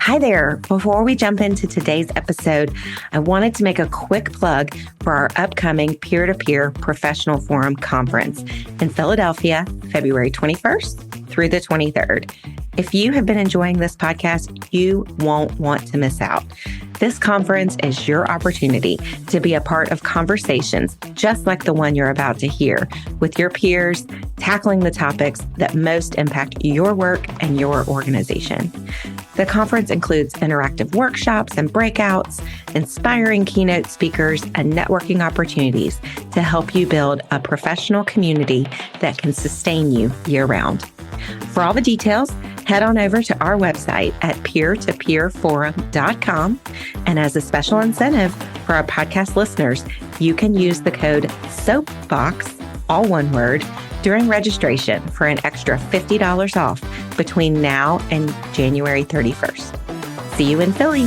Hi there. Before we jump into today's episode, I wanted to make a quick plug for our upcoming peer-to-peer professional forum conference in Philadelphia, February 21st through the 23rd. If you have been enjoying this podcast, you won't want to miss out. This conference is your opportunity to be a part of conversations just like the one you're about to hear with your peers, tackling the topics that most impact your work and your organization. The conference includes interactive workshops and breakouts, inspiring keynote speakers, and networking opportunities to help you build a professional community that can sustain you year-round. For all the details, head on over to our website at peer-to-peerforum.com. And as a special incentive for our podcast listeners, you can use the code SOAPBOX, all one word, during registration for an extra $50 off between now and January 31st. See you in Philly.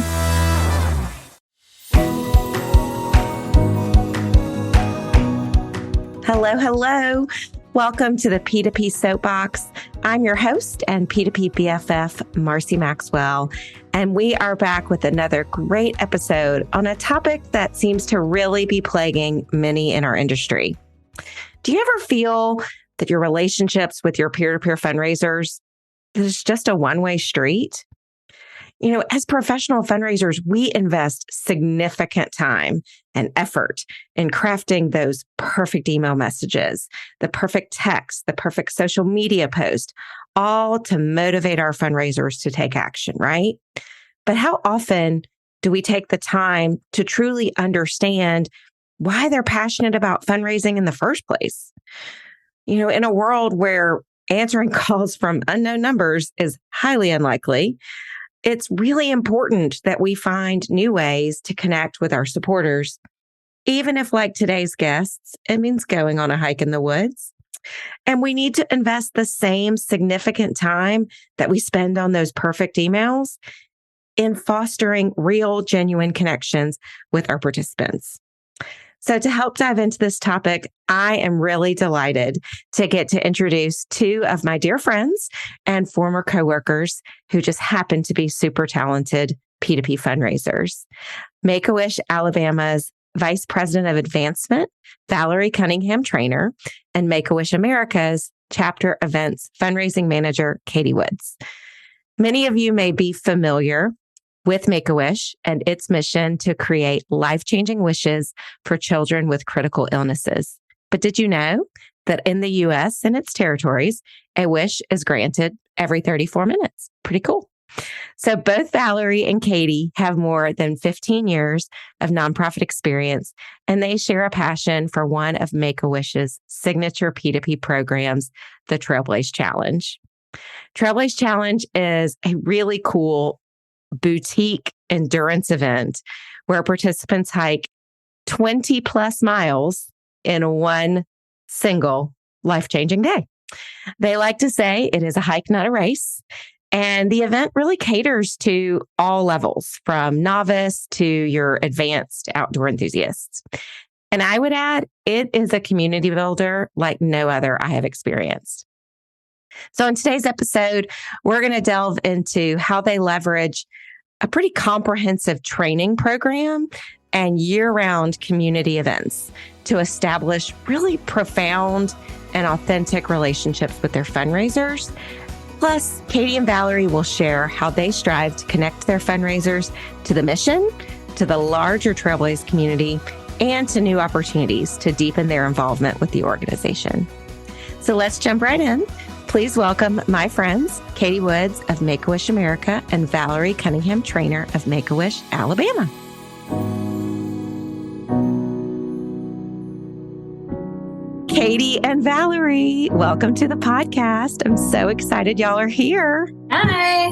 Hello. Welcome to the P2P Soap Box. I'm your host and P2P BFF, Marcy Maxwell, and we are back with another great episode on a topic that seems to really be plaguing many in our industry. Do you ever feel that your relationships with your peer-to-peer fundraisers is just a one-way street? You know, as professional fundraisers, we invest significant time and effort in crafting those perfect email messages, the perfect text, the perfect social media post, all to motivate our fundraisers to take action, right? But how often do we take the time to truly understand why they're passionate about fundraising in the first place? You know, in a world where answering calls from unknown numbers is highly unlikely, it's really important that we find new ways to connect with our supporters, even if, like today's guests, it means going on a hike in the woods. And we need to invest the same significant time that we spend on those perfect emails in fostering real, genuine connections with our participants. So to help dive into this topic, I am really delighted to get to introduce two of my dear friends and former coworkers who just happen to be super talented P2P fundraisers. Make-A-Wish Alabama's Vice President of Advancement, Valerie Cunningham-Trainer, and Make-A-Wish America's Chapter Events Fundraising Manager, Katie Woods. Many of you may be familiar with Make-A-Wish and its mission to create life-changing wishes for children with critical illnesses. But did you know that in the U.S. and its territories, a wish is granted every 34 minutes? Pretty cool. So both Valerie and Katie have more than 15 years of nonprofit experience, and they share a passion for one of Make-A-Wish's signature P2P programs, the Trailblaze Challenge. Trailblaze Challenge is a really cool boutique endurance event where participants hike 20 plus miles in one single life-changing day. They like to say it is a hike, not a race. And the event really caters to all levels, from novice to your advanced outdoor enthusiasts. And I would add, it is a community builder like no other I have experienced. So in today's episode, we're going to delve into how they leverage a pretty comprehensive training program and year-round community events to establish really profound and authentic relationships with their fundraisers. Plus, Katie and Valerie will share how they strive to connect their fundraisers to the mission, to the larger Trailblaze community, and to new opportunities to deepen their involvement with the organization. So let's jump right in. Please welcome my friends, Katie Woods of Make-A-Wish America and Valerie Cunningham-Trainer of Make-A-Wish Alabama. Katie and Valerie, welcome to the podcast. I'm so excited y'all are here. Hi.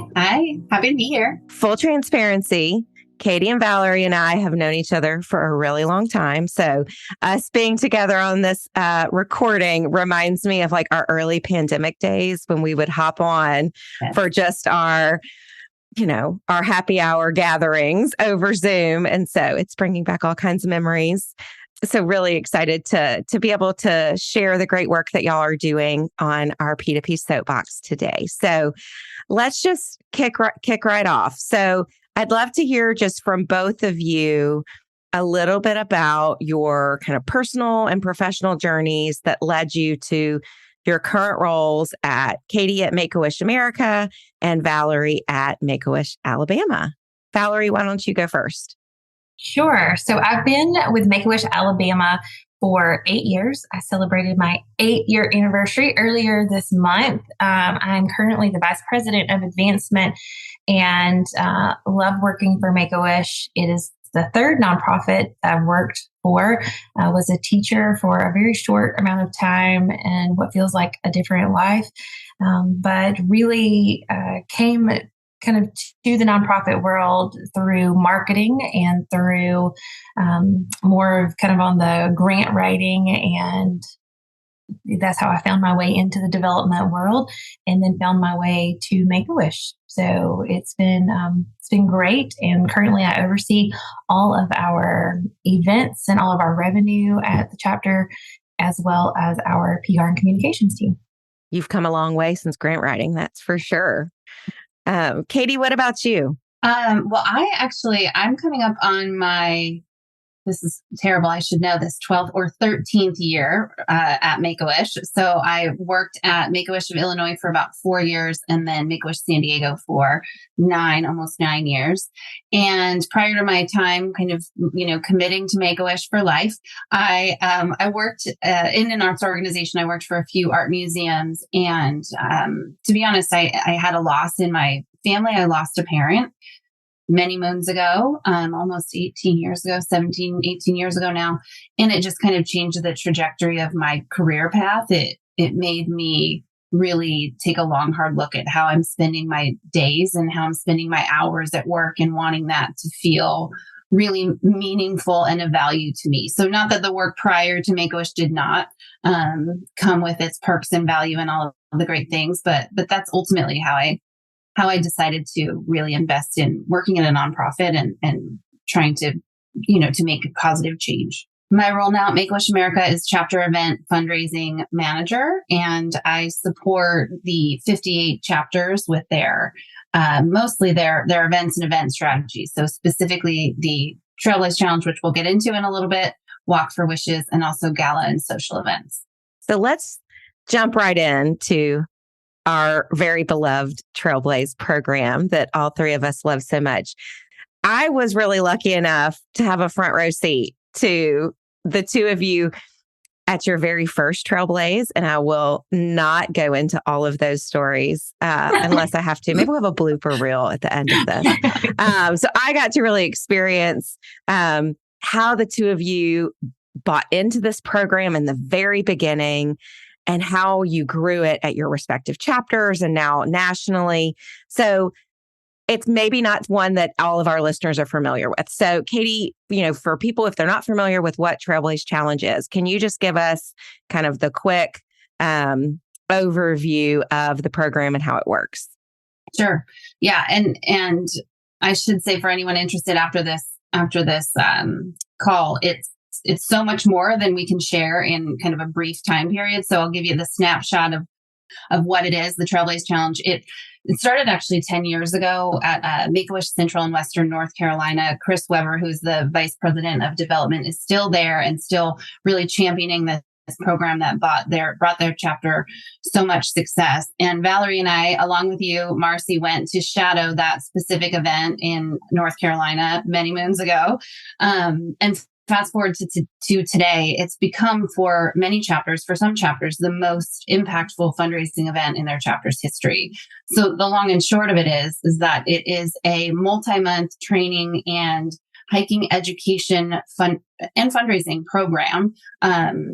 Happy to be here. Full transparency, Katie and Valerie and I have known each other for a really long time. So us being together on this recording reminds me of like our early pandemic days when we would hop on for just our happy hour gatherings over Zoom. And so it's bringing back all kinds of memories. So really excited to be able to share the great work that y'all are doing on our P2P Soapbox today. So let's just kick right off. So I'd love to hear just from both of you a little bit about your kind of personal and professional journeys that led you to your current roles at Katie at Make-A-Wish America and Valerie at Make-A-Wish Alabama. Valerie, why don't you go first? Sure. So I've been with Make-A-Wish Alabama for 8 years. I celebrated my 8-year anniversary earlier this month. I'm currently the Vice President of Advancement and love working for Make-A-Wish. It is the third nonprofit I've worked for. I was a teacher for a very short amount of time and what feels like a different life, but really came kind of to the nonprofit world through marketing and through more of kind of on the grant writing, and that's how I found my way into the development world, and then found my way to Make-A-Wish. So it's been great, and currently I oversee all of our events and all of our revenue at the chapter, as well as our PR and communications team. You've come a long way since grant writing, that's for sure. Katie, what about you? Well, I'm coming up on this is terrible, I should know this, 12th or 13th year at Make-A-Wish. So I worked at Make-A-Wish of Illinois for about 4 years, and then Make-A-Wish San Diego for almost 9 years. And prior to my time kind of, committing to Make-A-Wish for life, I worked in an arts organization. I worked for a few art museums. And to be honest, I had a loss in my family. I lost a parent many moons ago, almost 18 years ago, 17, 18 years ago now. And it just kind of changed the trajectory of my career path. It made me really take a long, hard look at how I'm spending my days and how I'm spending my hours at work, and wanting that to feel really meaningful and of value to me. So not that the work prior to Make-A-Wish did not come with its perks and value and all of the great things, but that's ultimately how I decided to really invest in working at a nonprofit and trying to, to make a positive change. My role now at Make-A-Wish America is chapter event fundraising manager, and I support the 58 chapters with mostly their events and event strategies. So specifically the Trailblaze Challenge, which we'll get into in a little bit, Walk for Wishes, and also gala and social events. So let's jump right into our very beloved Trailblaze program that all three of us love so much. I was really lucky enough to have a front row seat to the two of you at your very first Trailblaze, and I will not go into all of those stories unless I have to. Maybe we'll have a blooper reel at the end of this. So I got to really experience how the two of you bought into this program in the very beginning, and how you grew it at your respective chapters and now nationally. So it's maybe not one that all of our listeners are familiar with. So Katie, for people, if they're not familiar with what Trailblaze Challenge is, can you just give us kind of the quick overview of the program and how it works? Sure. Yeah. And I should say, for anyone interested after this call, it's so much more than we can share in kind of a brief time period. So I'll give you the snapshot of what it is, the Trailblaze Challenge. It started actually 10 years ago at Make-A-Wish Central in Western North Carolina. Chris Weber, who's the Vice President of Development, is still there and still really championing this program that brought their chapter so much success. And Valerie and I, along with you, Marcy, went to shadow that specific event in North Carolina many moons ago. And fast forward to today, it's become for some chapters, the most impactful fundraising event in their chapter's history. So the long and short of it is that it is a multi-month training and hiking education and fundraising program.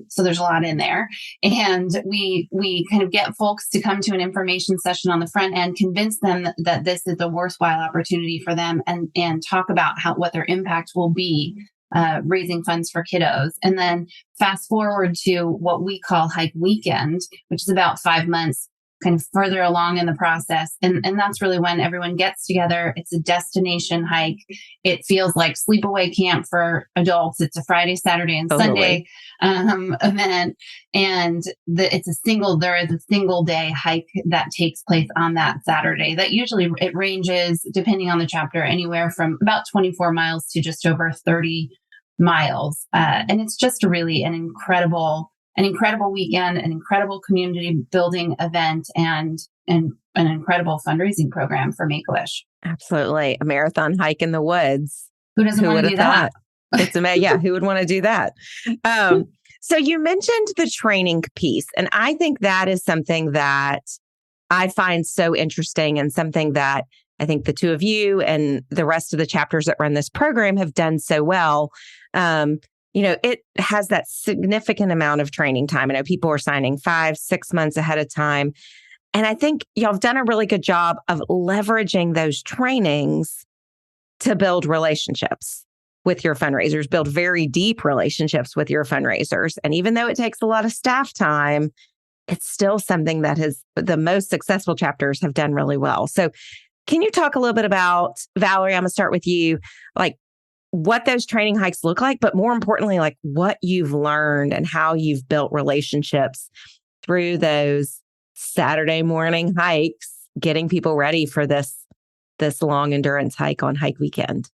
So there's a lot in there. And we kind of get folks to come to an information session on the front end, convince them that this is a worthwhile opportunity for them, and talk about what their impact will be raising funds for kiddos. And then fast forward to what we call Hike Weekend, which is about 5 months. kind of further along in the process. And that's really when everyone gets together. It's a destination hike. It feels like sleepaway camp for adults. It's a Friday, Saturday, and Totally. Sunday event. And there is a single day hike that takes place on that Saturday. That usually it ranges, depending on the chapter, anywhere from about 24 miles to just over 30 miles. And it's just really an incredible weekend, an incredible community building event, and an incredible fundraising program for Make-A-Wish. Absolutely. A marathon hike in the woods. Who doesn't want to do that? It's amazing. Yeah. Who would want to do that? So you mentioned the training piece, and I think that is something that I find so interesting, and something that I think the two of you and the rest of the chapters that run this program have done so well. It has that significant amount of training time. I know people are signing 5-6 months ahead of time. And I think y'all have done a really good job of leveraging those trainings to build relationships with your fundraisers, build very deep relationships with your fundraisers. And even though it takes a lot of staff time, it's still something that the most successful chapters have done really well. So can you talk a little bit about, Valerie, I'm going to start with you, like what those training hikes look like, but more importantly, like what you've learned and how you've built relationships through those Saturday morning hikes, getting people ready for this long endurance hike on hike weekend.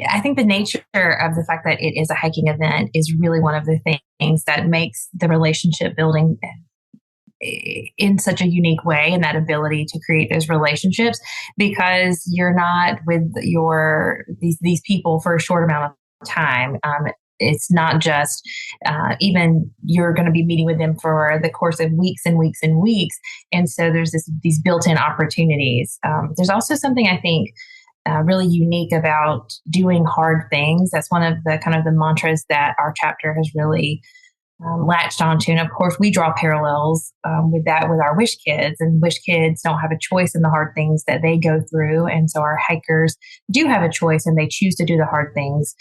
I think the nature of the fact that it is a hiking event is really one of the things that makes the relationship building in such a unique way, and that ability to create those relationships, because you're not with these people for a short amount of time. It's not just even you're going to be meeting with them for the course of weeks and weeks and weeks. And so there's these built-in opportunities. There's also something I think really unique about doing hard things. That's one of the kind of the mantras that our chapter has really latched onto. And of course, we draw parallels with that with our Wish Kids, and Wish Kids don't have a choice in the hard things that they go through. And so our hikers do have a choice, and they choose to do the hard things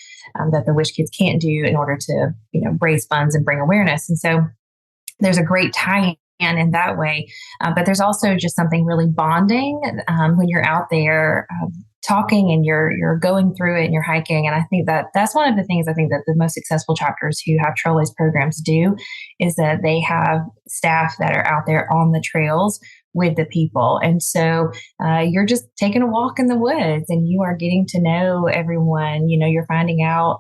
that the Wish Kids can't do in order to, raise funds and bring awareness. And so there's a great tie in that way. But there's also just something really bonding when you're out there talking and you're going through it and you're hiking. And I think that's one of the things I think that the most successful chapters who have Trailblaze programs do, is that they have staff that are out there on the trails with the people. And so you're just taking a walk in the woods, and you are getting to know everyone. You're finding out,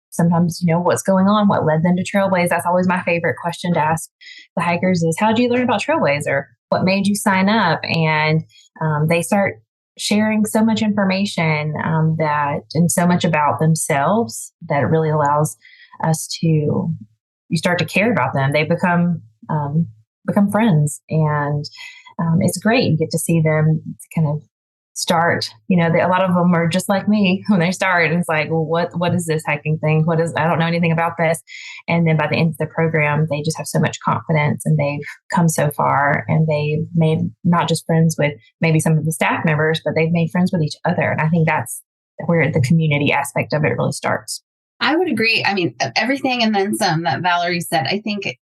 sometimes, what's going on, what led them to Trailblaze. That's always my favorite question to ask the hikers is, how did you learn about Trailblaze, or what made you sign up? And they start sharing so much information and so much about themselves that it really allows us to, you start to care about them. They become friends, and it's great. You get to see them kind of start, a lot of them are just like me when they start. And it's like, well, what is this hiking thing? I don't know anything about this. And then by the end of the program, they just have so much confidence, and they've come so far, and they've made not just friends with maybe some of the staff members, but they've made friends with each other. And I think that's where the community aspect of it really starts. I would agree. I mean, everything and then some that Valerie said. I think,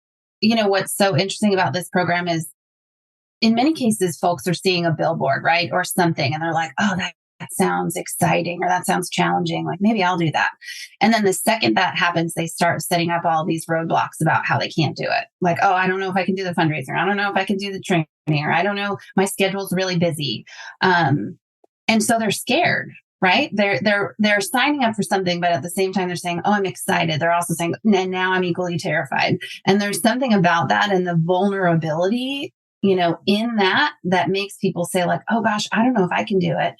what's so interesting about this program is, in many cases, folks are seeing a billboard, right? Or something, and they're like, oh, that sounds exciting, or that sounds challenging. Like, maybe I'll do that. And then the second that happens, they start setting up all these roadblocks about how they can't do it. Like, oh, I don't know if I can do the fundraiser. I don't know if I can do the training, or I don't know, my schedule's really busy. And so they're scared, right? They're signing up for something, but at the same time, they're saying, oh, I'm excited. They're also saying, and now I'm equally terrified. And there's something about that and the vulnerability, in that makes people say, like, oh gosh, I don't know if I can do it.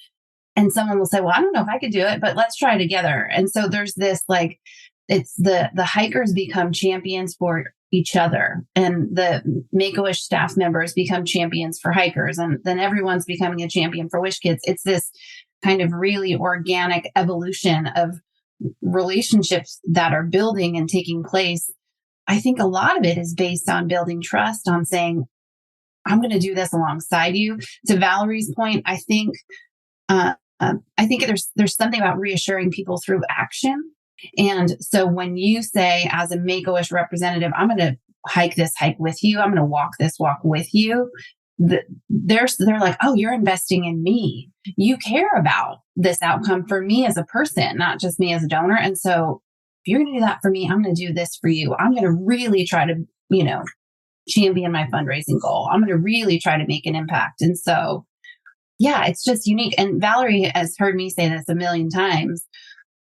And someone will say, well, I don't know if I could do it, but let's try together. And so there's this, like, it's the hikers become champions for each other, and the Make-A-Wish staff members become champions for hikers. And then everyone's becoming a champion for Wish Kids. It's this kind of really organic evolution of relationships that are building and taking place. I think a lot of it is based on building trust, on saying, I'm going to do this alongside you. To Valerie's point, I think there's something about reassuring people through action. And so when you say, as a Make-A-Wish representative, I'm going to hike this hike with you, I'm going to walk this walk with you, they're like, oh, you're investing in me. You care about this outcome for me as a person, not just me as a donor. And so if you're going to do that for me, I'm going to do this for you. I'm going to really try to, champion my fundraising goal. I'm going to really try to make an impact. And so, yeah, it's just unique. And Valerie has heard me say this a million times,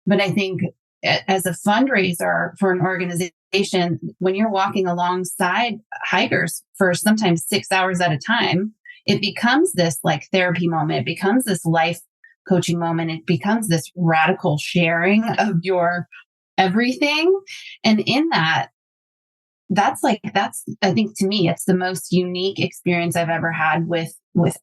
but I think as a fundraiser for an organization, when you're walking alongside hikers for sometimes 6 hours at a time, it becomes this like therapy moment. It becomes this life coaching moment. It becomes this radical sharing of your everything. And in that, that's I think to me, it's the most unique experience I've ever had with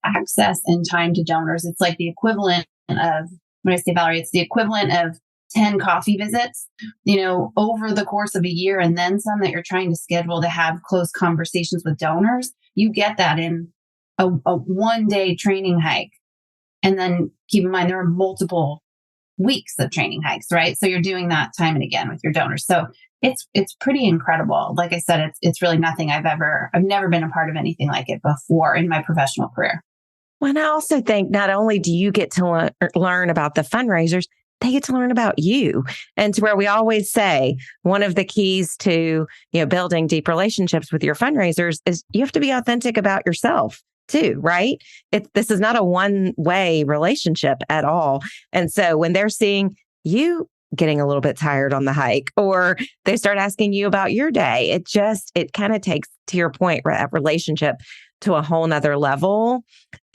access and time to donors. It's like the equivalent of, when I say Valerie, it's the equivalent of 10 coffee visits, over the course of a year, and then some that you're trying to schedule to have close conversations with donors. You get that in a 1-day training hike. And then keep in mind, there are multiple weeks of training hikes, right? So you're doing that time and again with your donors. So it's pretty incredible. Like I said, it's really nothing I've never been a part of anything like it before in my professional career. Well, and I also think not only do you get to learn about the fundraisers, they get to learn about you. And to where we always say, one of the keys to, building deep relationships with your fundraisers is you have to be authentic about yourself too, right? This is not a one-way relationship at all. And so when they're seeing you getting a little bit tired on the hike, or they start asking you about your day, it kind of takes, to your point, that relationship to a whole nother level.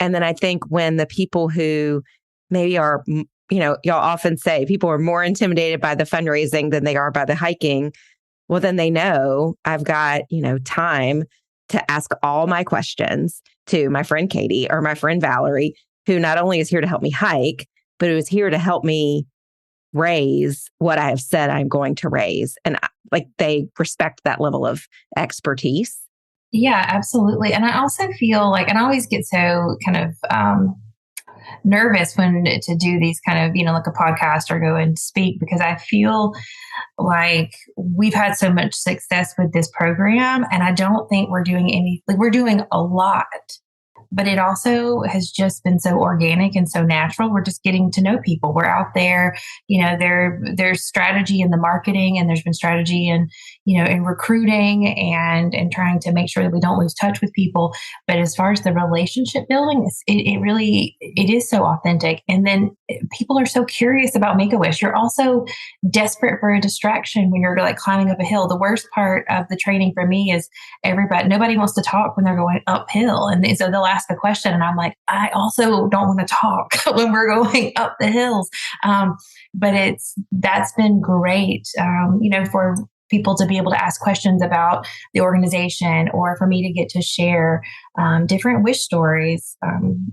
And then I think when the people who maybe are, y'all often say people are more intimidated by the fundraising than they are by the hiking. Well, then they know I've got, time to ask all my questions to my friend Katie or my friend Valerie, who not only is here to help me hike, but who is here to help me raise what I have said I'm going to raise. And they respect that level of expertise. Yeah, absolutely. And I also feel like, and I always get so kind of nervous when to do these kind of, like a podcast or go and speak, because I feel like we've had so much success with this program, and I don't think we're doing we're doing a lot, but it also has just been so organic and so natural. We're just getting to know people. We're out there, there's strategy in the marketing, and there's been strategy in, in recruiting and trying to make sure that we don't lose touch with people. But as far as the relationship building, it is so authentic. And then people are so curious about Make-A-Wish. You're also desperate for a distraction when you're like climbing up a hill. The worst part of the training for me is nobody wants to talk when they're going uphill. And so they'll ask a question, and I'm like, I also don't want to talk when we're going up the hills. But that's been great, for people to be able to ask questions about the organization, or for me to get to share different wish stories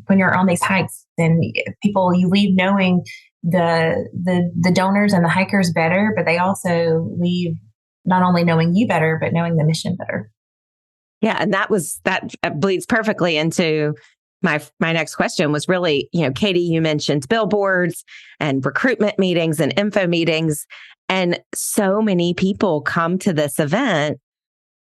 when you're on these hikes. And you leave knowing the donors and the hikers better, but they also leave not only knowing you better, but knowing the mission better. Yeah. And that bleeds perfectly into my next question was really, Katie, you mentioned billboards and recruitment meetings and info meetings. And so many people come to this event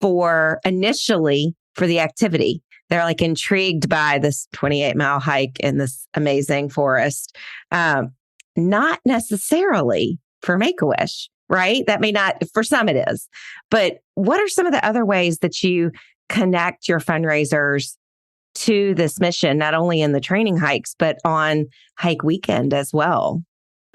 initially for the activity. They're like intrigued by this 28-mile hike in this amazing forest. Not necessarily for Make-A-Wish, right? That may not, for some it is. But what are some of the other ways that you connect your fundraisers to this mission, not only in the training hikes, but on hike weekend as well?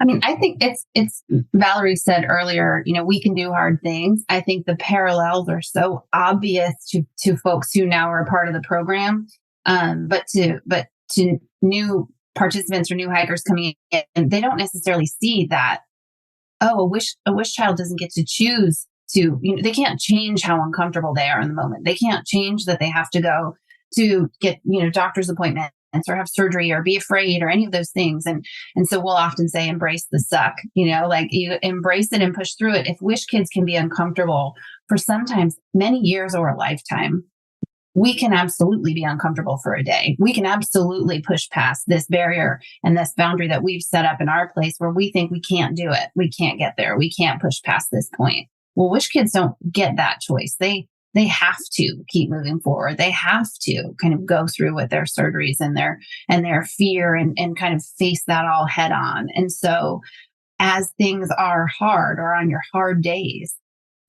I mean, I think it's Valerie said earlier, we can do hard things. I think the parallels are so obvious to folks who now are a part of the program. But to new participants or new hikers coming in, they don't necessarily see that, a wish child doesn't get to choose to, they can't change how uncomfortable they are in the moment. They can't change that they have to go to get, doctor's appointments or have surgery or be afraid or any of those things. And so we'll often say, embrace the suck, like you embrace it and push through it. If wish kids can be uncomfortable for sometimes many years or a lifetime, we can absolutely be uncomfortable for a day. We can absolutely push past this barrier and this boundary that we've set up in our place where we think we can't do it. We can't get there. We can't push past this point. Well, wish kids don't get that choice. They they have to keep moving forward. They have to kind of go through with their surgeries and their fear and kind of face that all head on. And so as things are hard or on your hard days,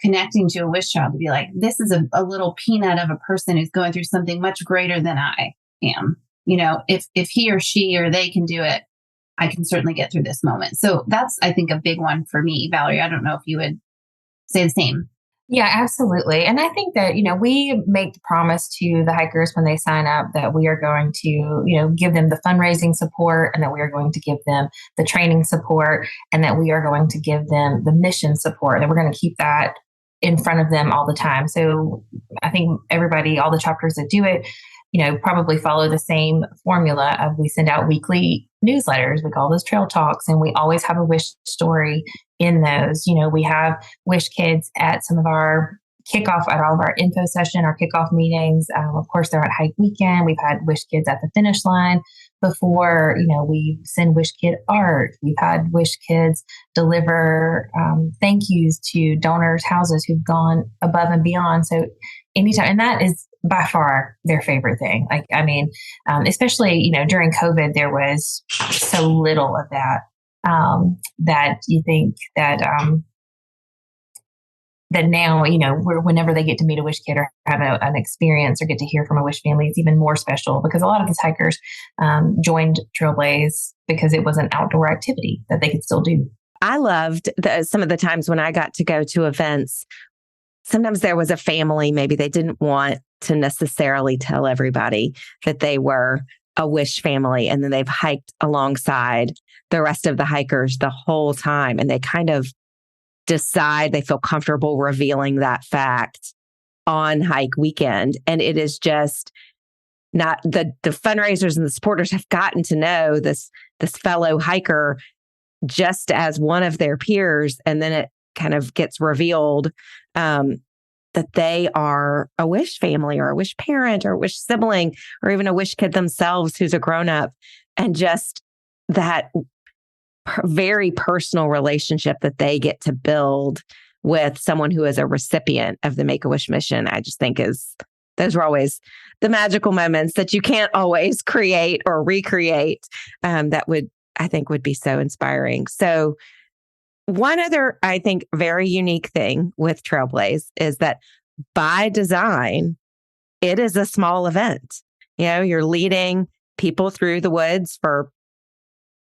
connecting to a wish child to be like, this is a little peanut of a person who's going through something much greater than I am. If he or she or they can do it, I can certainly get through this moment. So that's, I think, a big one for me. Valerie, I don't know if you would say the same. Yeah, absolutely. And I think that, we make the promise to the hikers when they sign up that we are going to, give them the fundraising support, and that we are going to give them the training support, and that we are going to give them the mission support, and we're going to keep that in front of them all the time. So I think everybody, all the chapters that do it, probably follow the same formula of we send out weekly newsletters. We call those trail talks, and we always have a wish story in those. We have wish kids at some of our kickoff, at all of our info session, our kickoff meetings. Of course, they're at hike weekend. We've had wish kids at the finish line before. We send wish kid art. We've had wish kids deliver thank yous to donors' houses who've gone above and beyond. So anytime, and that is by far their favorite thing. Especially, during COVID, there was so little of that, that you think that, that now, whenever they get to meet a wish kid or have an experience or get to hear from a wish family, it's even more special, because a lot of these hikers joined Trailblaze because it was an outdoor activity that they could still do. I loved some of the times when I got to go to events. Sometimes there was a family, maybe they didn't want to necessarily tell everybody that they were a wish family, and then they've hiked alongside the rest of the hikers the whole time, and they kind of decide they feel comfortable revealing that fact on hike weekend. And it is just not the fundraisers and the supporters have gotten to know this fellow hiker just as one of their peers, and then it kind of gets revealed that they are a wish family or a wish parent or a wish sibling or even a wish kid themselves who's a grown-up, and just that very personal relationship that they get to build with someone who is a recipient of the Make-A-Wish mission. I just think those were always the magical moments that you can't always create or recreate, that I think would be so inspiring. So one other, I think, very unique thing with Trailblaze is that by design, it is a small event. You're leading people through the woods for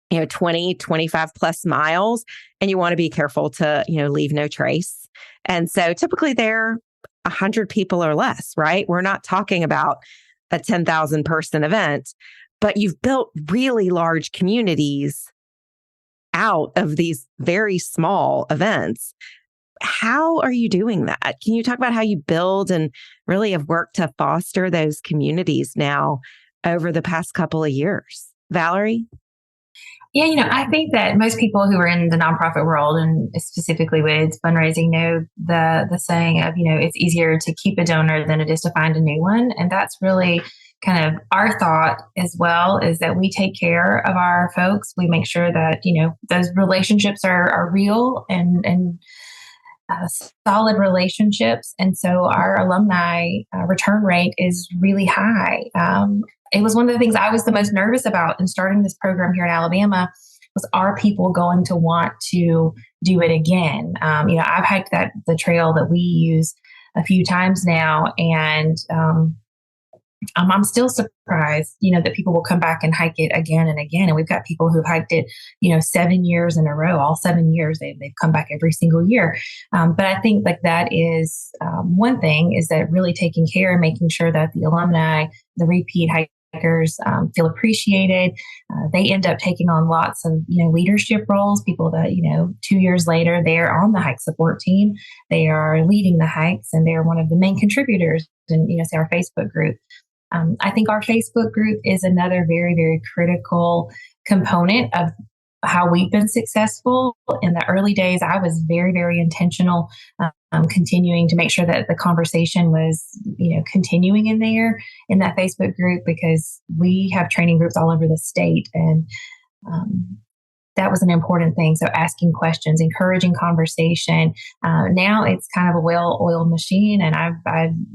20, 25 plus miles, and you want to be careful to, leave no trace. And so typically they're 100 people or less, right? We're not talking about a 10,000 person event, but you've built really large communities out of these very small events. How are you doing that? Can you talk about how you build and really have worked to foster those communities now over the past couple of years? Valerie? Yeah, I think that most people who are in the nonprofit world, and specifically with fundraising, know the saying of, it's easier to keep a donor than it is to find a new one. And that's really kind of our thought as well, is that we take care of our folks. We make sure that, those relationships are real and solid relationships. And so our alumni return rate is really high. It was one of the things I was the most nervous about in starting this program here in Alabama was, are people going to want to do it again? I've hiked the trail that we use a few times now, and I'm still surprised, that people will come back and hike it again and again. And we've got people who've hiked it, 7 years in a row, all 7 years, they've come back every single year. But I think that is one thing, is that really taking care and making sure that the alumni, the repeat hikers feel appreciated. They end up taking on lots of, leadership roles, people that, 2 years later, they're on the hike support team. They are leading the hikes, and they're one of the main contributors in, say, our Facebook group. I think our Facebook group is another very, very critical component of how we've been successful. In the early days, I was very, very intentional, continuing to make sure that the conversation was, continuing in that Facebook group, because we have training groups all over the state. And that was an important thing. So asking questions, encouraging conversation. Now it's kind of a well-oiled machine, and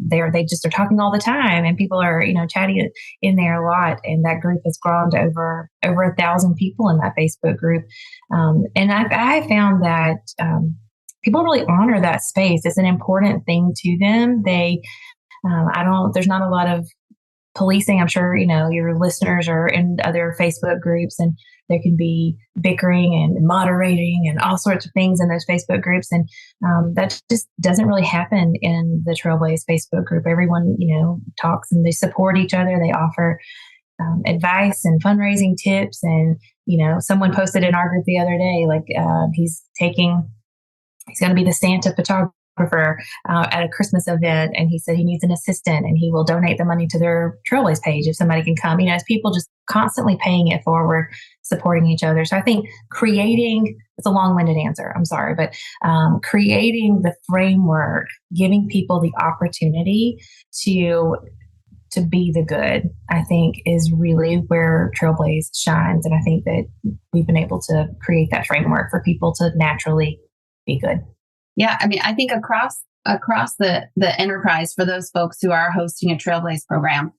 they just are talking all the time, and people are, chatting in there a lot. And that group has grown to over 1,000 people in that Facebook group. And I found that people really honor that space. It's an important thing to them. There's not a lot of policing. I'm sure, your listeners are in other Facebook groups, and there can be bickering and moderating and all sorts of things in those Facebook groups. And that just doesn't really happen in the Trailblaze Facebook group. Everyone, talks and they support each other. They offer advice and fundraising tips. And, someone posted in our group the other day, like he's going to be the Santa photographer at a Christmas event. And he said he needs an assistant, and he will donate the money to their Trailblaze page if somebody can come. As people just constantly paying it forward, supporting each other. So I think it's a long-winded answer, I'm sorry, but creating the framework, giving people the opportunity to be the good, I think is really where Trailblaze shines. And I think that we've been able to create that framework for people to naturally be good. Yeah. I mean, I think across the enterprise, for those folks who are hosting a Trailblaze program,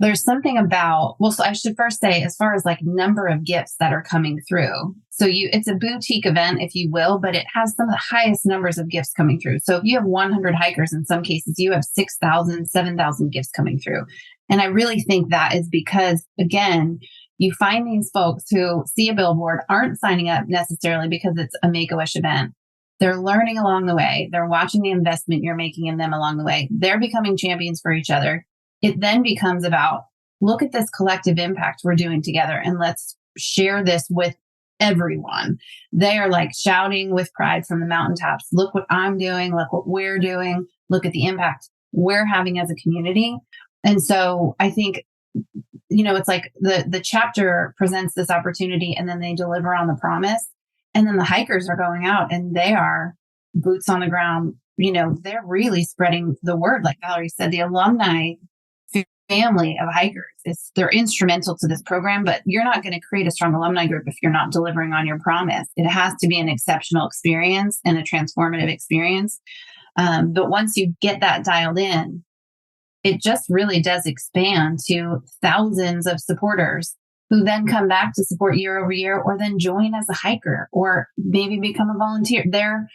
there's something about, so I should first say, as far as like number of gifts that are coming through. So it's a boutique event, if you will, but it has some of the highest numbers of gifts coming through. So if you have 100 hikers, in some cases, you have 6,000, 7,000 gifts coming through. And I really think that is because, again, you find these folks who see a billboard, aren't signing up necessarily because it's a Make-A-Wish event. They're learning along the way. They're watching the investment you're making in them along the way. They're becoming champions for each other. It then becomes about, look at this collective impact we're doing together, and let's share this with everyone. They are like shouting with pride from the mountaintops. Look what I'm doing. Look what we're doing. Look at the impact we're having as a community. And so I think, it's like the chapter presents this opportunity, and then they deliver on the promise. And then the hikers are going out, and they are boots on the ground. They're really spreading the word. Like Valerie said, the alumni family of hikers, they're instrumental to this program, but you're not going to create a strong alumni group if you're not delivering on your promise. It has to be an exceptional experience and a transformative experience. But once you get that dialed in, it just really does expand to thousands of supporters who then come back to support year over year, or then join as a hiker, or maybe become a volunteer. They're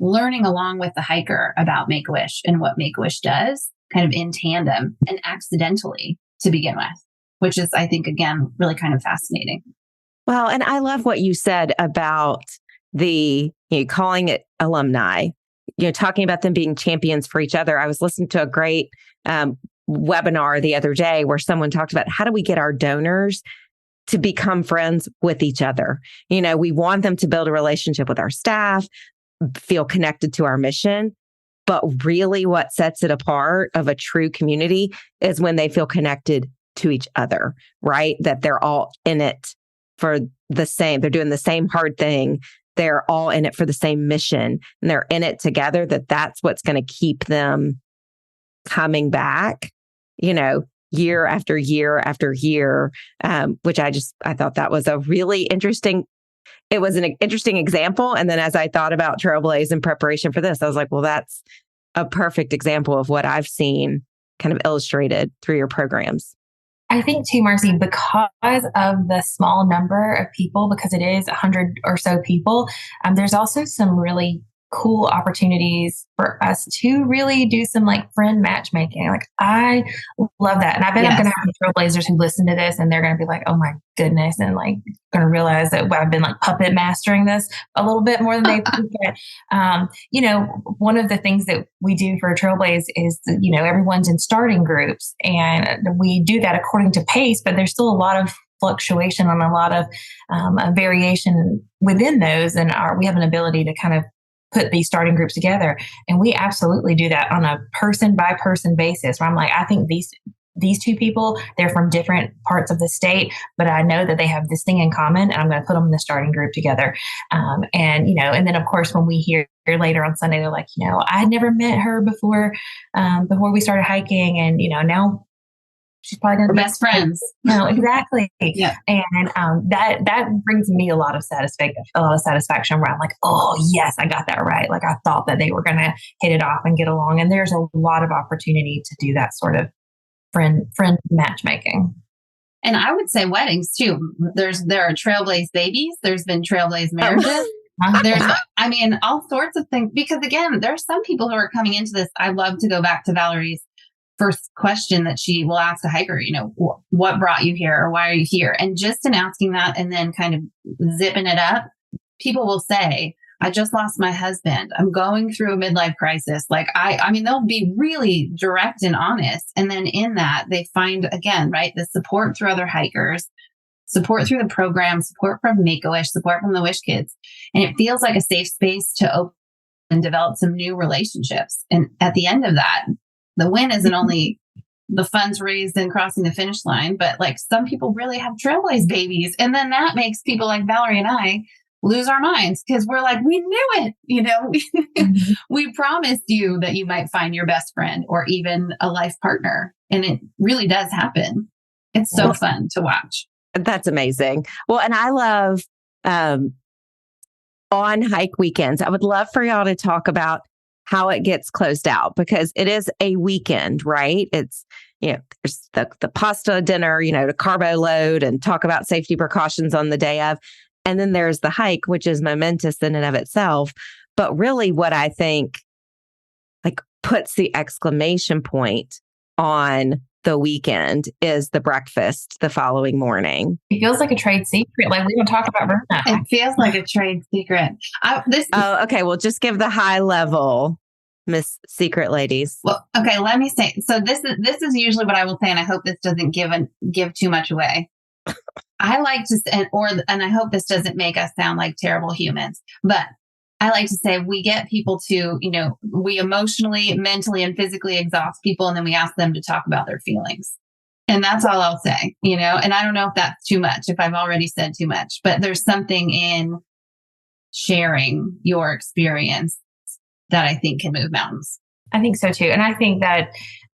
learning along with the hiker about Make-A-Wish and what Make-A-Wish does, kind of in tandem and accidentally to begin with, which is, I think, again, really kind of fascinating. Well, and I love what you said about calling it alumni, talking about them being champions for each other. I was listening to a great webinar the other day where someone talked about, how do we get our donors to become friends with each other? We want them to build a relationship with our staff, feel connected to our mission. But really what sets it apart of a true community is when they feel connected to each other, right? That they're all in it for the same, they're doing the same hard thing. They're all in it for the same mission, and they're in it together, that's what's going to keep them coming back, year after year after year, which I thought that was a really interesting. It was an interesting example. And then as I thought about Trailblaze in preparation for this, I was like, well, that's a perfect example of what I've seen kind of illustrated through your programs. I think too, Marcy, because of the small number of people, because it is 100 or so people, there's also some really cool opportunities for us to really do some like friend matchmaking. Like I love that. And I bet I'm going to have Trailblazers who listen to this, and they're going to be like, oh my goodness. And like going to realize that I've been like puppet mastering this a little bit more than they think. One of the things that we do for Trailblaze is, everyone's in starting groups, and we do that according to pace, but there's still a lot of fluctuation and a lot of variation within those. And we have an ability to kind of put these starting groups together. And we absolutely do that on a person by person basis, where I'm like, I think these two people, they're from different parts of the state, but I know that they have this thing in common, and I'm going to put them in the starting group together. And then of course, when we hear later on Sunday, they're like, I had never met her before we started hiking. And, now she's probably going to be best friends. No, exactly. Yeah. And that brings me a lot of satisfaction around like, oh yes, I got that right. Like I thought that they were going to hit it off and get along. And there's a lot of opportunity to do that sort of friend matchmaking. And I would say weddings too. There are Trailblaze babies. There's been Trailblaze marriages. There's, all sorts of things. Because again, there are some people who are coming into this. I love to go back to Valerie's first question that she will ask a hiker, what brought you here or why are you here? And just in asking that and then kind of zipping it up, people will say, I just lost my husband. I'm going through a midlife crisis. Like they'll be really direct and honest. And then in that, they find again, right, the support through other hikers, support through the program, support from Make-A-Wish, support from the Wish Kids. And it feels like a safe space to open and develop some new relationships. And at the end of that, the win isn't only the funds raised and crossing the finish line, but like some people really have Trailblaze babies. And then that makes people like Valerie and I lose our minds because we're like, we knew it, we promised you that you might find your best friend or even a life partner. And it really does happen. It's so fun to watch. That's amazing. Well, and I love on hike weekends. I would love for y'all to talk about how it gets closed out because it is a weekend, right? It's, there's the pasta dinner, to carbo load and talk about safety precautions on the day of. And then there's the hike, which is momentous in and of itself. But really what I think puts the exclamation point on the weekend is the breakfast the following morning. It feels like a trade secret. Like we don't talk about burnout. It feels like a trade secret. Okay. Well, just give the high level, Miss Secret Ladies. Well, okay. Let me say. So this is usually what I will say, and I hope this doesn't give too much away. I like to, and I hope this doesn't make us sound like terrible humans, but I like to say we get people to, we emotionally, mentally, and physically exhaust people, and then we ask them to talk about their feelings. And that's all I'll say, and I don't know if that's too much, if I've already said too much, but there's something in sharing your experience that I think can move mountains. I think so too. And I think that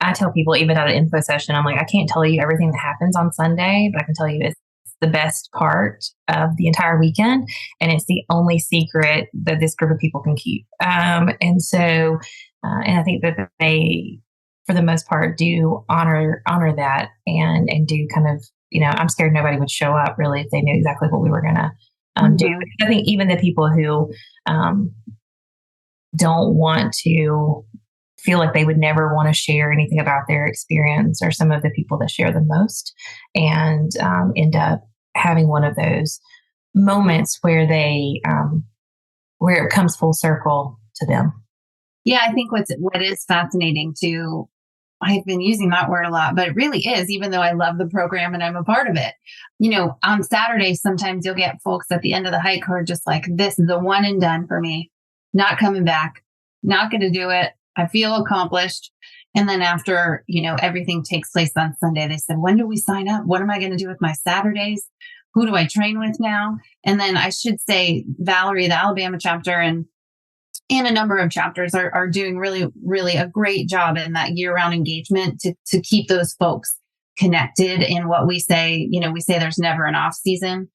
I tell people, even at an info session, I'm like, I can't tell you everything that happens on Sunday, but I can tell you it's the best part of the entire weekend. And it's the only secret that this group of people can keep. And I think that they, for the most part, do honor that and do kind of, I'm scared nobody would show up really if they knew exactly what we were going to do. I think even the people who don't want to feel like they would never want to share anything about their experience are some of the people that share the most and end up having one of those moments where they where it comes full circle to them. Yeah, I think what is fascinating too, I've been using that word a lot, but it really is, even though I love the program and I'm a part of it. On Saturdays, sometimes you'll get folks at the end of the hike who are just like, this is a one and done for me, not coming back, not going to do it. I feel accomplished. And then after, everything takes place on Sunday, they said, when do we sign up? What am I going to do with my Saturdays? Who do I train with now? And then I should say Valerie, the Alabama chapter, and a number of chapters are doing really, really a great job in that year-round engagement to keep those folks connected in what we say. We say there's never an off season.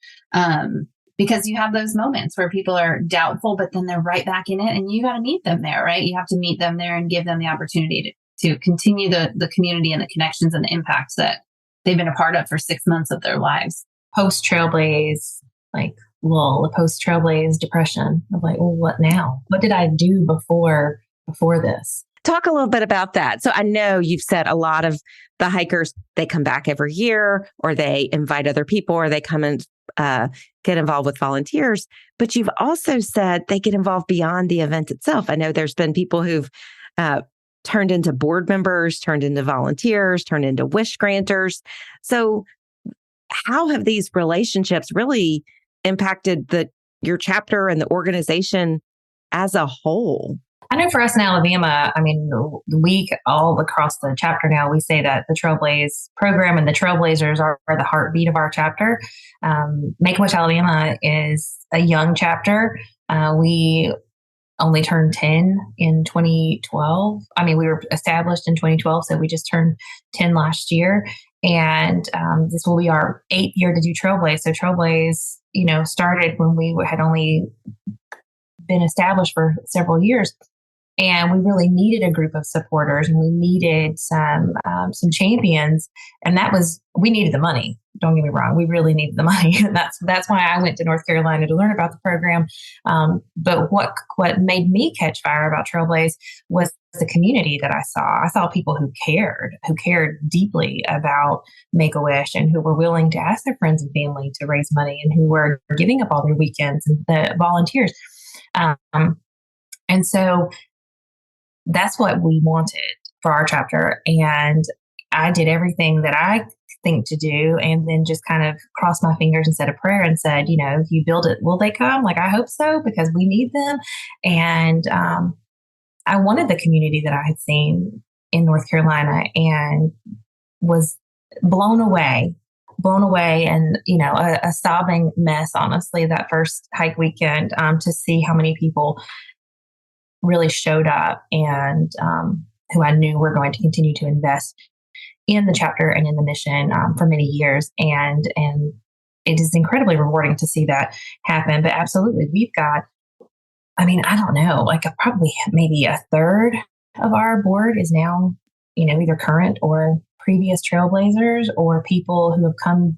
Because you have those moments where people are doubtful, but then they're right back in it and you got to meet them there, right? You have to meet them there and give them the opportunity to continue the community and the connections and the impacts that they've been a part of for 6 months of their lives. Post Trailblaze, the post Trailblaze depression of well, what now? What did I do before this? Talk a little bit about that. So I know you've said a lot of the hikers, they come back every year or they invite other people or they come and get involved with volunteers, but you've also said they get involved beyond the event itself. I know there's been people who've turned into board members, turned into volunteers, turned into wish granters. So how have these relationships really impacted your chapter and the organization as a whole? I know for us in Alabama, we all across the chapter now, we say that the Trailblaze Program and the Trailblazers are the heartbeat of our chapter. Make-A-Wish Alabama is a young chapter. We only turned 10 in 2012. We were established in 2012, so we just turned 10 last year. And this will be our 8th year to do Trailblaze. So Trailblaze, started when we had only been established for several years. And we really needed a group of supporters, and we needed some champions. And we needed the money. Don't get me wrong, we really needed the money. That's why I went to North Carolina to learn about the program. But what made me catch fire about Trailblaze was the community that I saw. I saw people who cared deeply about Make-A-Wish, and who were willing to ask their friends and family to raise money, and who were giving up all their weekends, and the volunteers. And so that's what we wanted for our chapter. And I did everything that I think to do, and then just kind of crossed my fingers and said a prayer and said, if you build it, will they come? Like, I hope so, because we need them. And I wanted the community that I had seen in North Carolina, and was blown away and, a sobbing mess, honestly, that first hike weekend, to see how many people really showed up, and who I knew were going to continue to invest in the chapter and in the mission for many years. And it is incredibly rewarding to see that happen. But absolutely, we've got, I don't know, like probably maybe a third of our board is now, either current or previous Trailblazers, or people who have come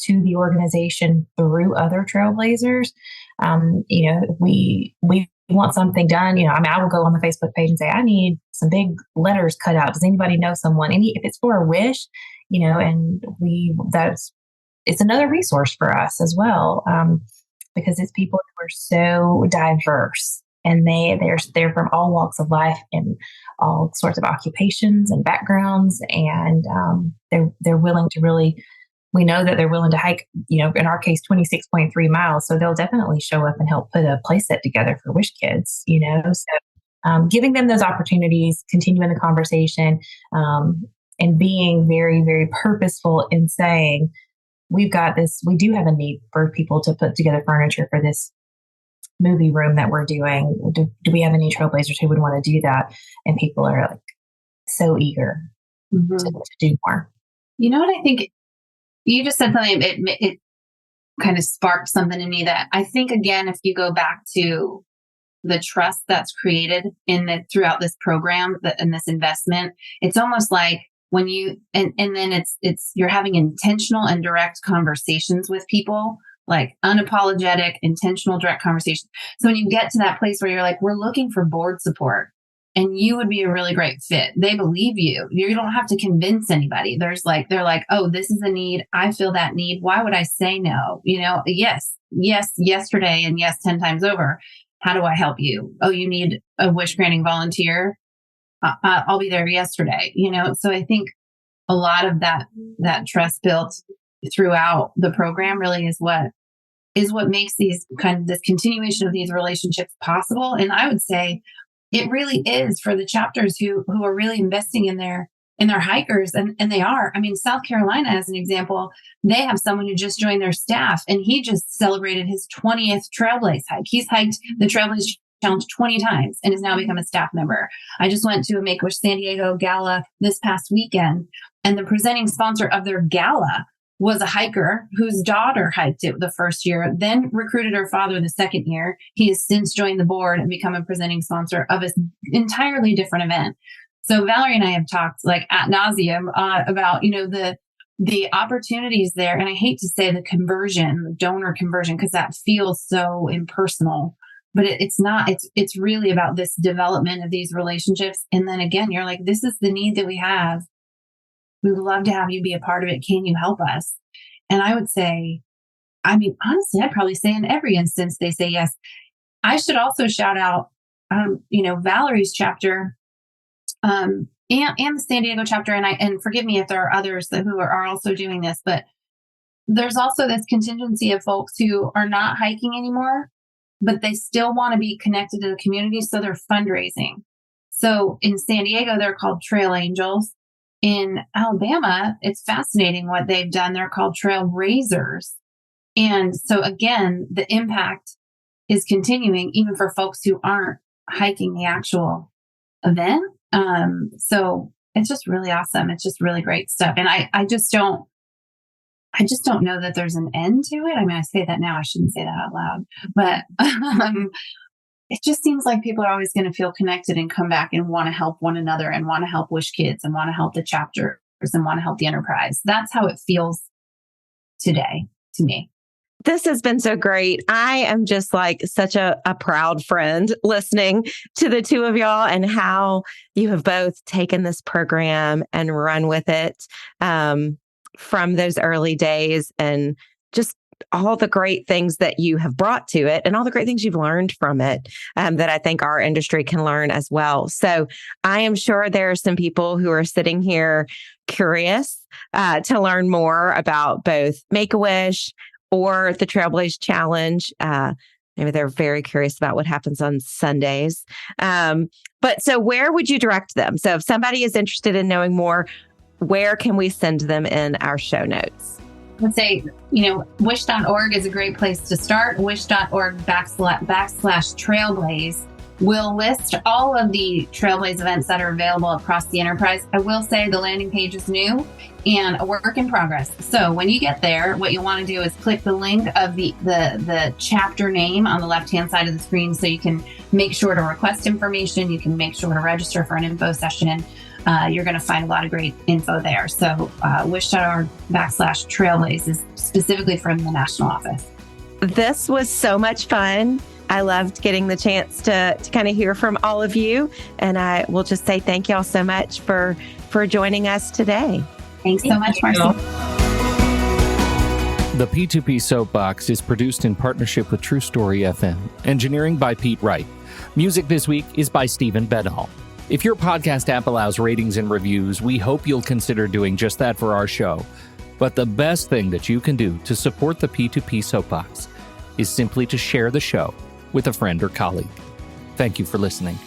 to the organization through other Trailblazers. We want something done. I will go on the Facebook page and say, I need some big letters cut out. Does anybody know someone? If it's for a wish, and it's another resource for us as well, because it's people who are so diverse, and they're from all walks of life and all sorts of occupations and backgrounds, and they're willing to really. We know that they're willing to hike, in our case, 26.3 miles. So they'll definitely show up and help put a play set together for Wish Kids, So giving them those opportunities, continuing the conversation, and being very, very purposeful in saying, we've got this, we do have a need for people to put together furniture for this movie room that we're doing. Do we have any Trailblazers who would want to do that? And people are like so eager to do more. You know what I think? You just said something, it kind of sparked something in me that I think, again, if you go back to the trust that's created throughout this program and this investment, it's almost like when you, and then it's, you're having intentional and direct conversations with people, like unapologetic, intentional, direct conversations. So when you get to that place where you're like, we're looking for board support, and you would be a really great fit. They believe you. You don't have to convince anybody. They're like, oh, this is a need. I feel that need. Why would I say no? Yes, yesterday, and yes, 10 times over. How do I help you? Oh, you need a wish granting volunteer? I'll be there yesterday. So I think a lot of that trust built throughout the program really is what makes these this continuation of these relationships possible. And I would say, it really is for the chapters who are really investing in their hikers, and they are. South Carolina, as an example, they have someone who just joined their staff, and he just celebrated his 20th Trailblaze hike. He's hiked the Trailblaze Challenge 20 times and has now become a staff member. I just went to a Make-A-Wish San Diego gala this past weekend, and the presenting sponsor of their gala was a hiker whose daughter hiked it the first year, then recruited her father the second year. He has since joined the board and become a presenting sponsor of an entirely different event. So Valerie and I have talked like ad nauseum about, the opportunities there. And I hate to say the donor conversion, because that feels so impersonal, but it's not, it's really about this development of these relationships. And then again, you're like, this is the need that we have. We would love to have you be a part of it. Can you help us? And I would say, honestly, I'd probably say in every instance, they say yes. I should also shout out, Valerie's chapter, and the San Diego chapter. And forgive me if there are others who are also doing this, but there's also this contingency of folks who are not hiking anymore, but they still want to be connected to the community. So they're fundraising. So in San Diego, they're called Trail Angels. In Alabama, it's fascinating what they've done. They're called Trailraisers. And so again, the impact is continuing even for folks who aren't hiking the actual event. So it's just really awesome. It's just really great stuff. And I just don't know that there's an end to it. I mean, I say that now, I shouldn't say that out loud, but it just seems like people are always going to feel connected and come back and want to help one another and want to help Wish Kids and want to help the chapters and want to help the enterprise. That's how it feels today to me. This has been so great. I am just like such a proud friend listening to the two of y'all and how you have both taken this program and run with it from those early days, and just all the great things that you have brought to it and all the great things you've learned from it that I think our industry can learn as well. So I am sure there are some people who are sitting here curious to learn more about both Make-A-Wish or the Trailblaze Challenge. Maybe they're very curious about what happens on Sundays. But so where would you direct them? So if somebody is interested in knowing more, where can we send them in our show notes? I would say, wish.org is a great place to start. Wish.org/Trailblaze will list all of the Trailblaze events that are available across the enterprise. I will say the landing page is new and a work in progress. So when you get there, what you'll want to do is click the link of the chapter name on the left-hand side of the screen, so you can make sure to request information. You can make sure to register for an info session. You're going to find a lot of great info there. So wish.org/Trailblaze is specifically from the national office. This was so much fun. I loved getting the chance to kind of hear from all of you. And I will just say thank y'all so much for joining us today. Thanks so much, Marcy. The P2P Soap Box is produced in partnership with True Story FM. Engineering by Pete Wright. Music this week is by Stephen Bedall. If your podcast app allows ratings and reviews, we hope you'll consider doing just that for our show. But the best thing that you can do to support the P2P Soapbox is simply to share the show with a friend or colleague. Thank you for listening.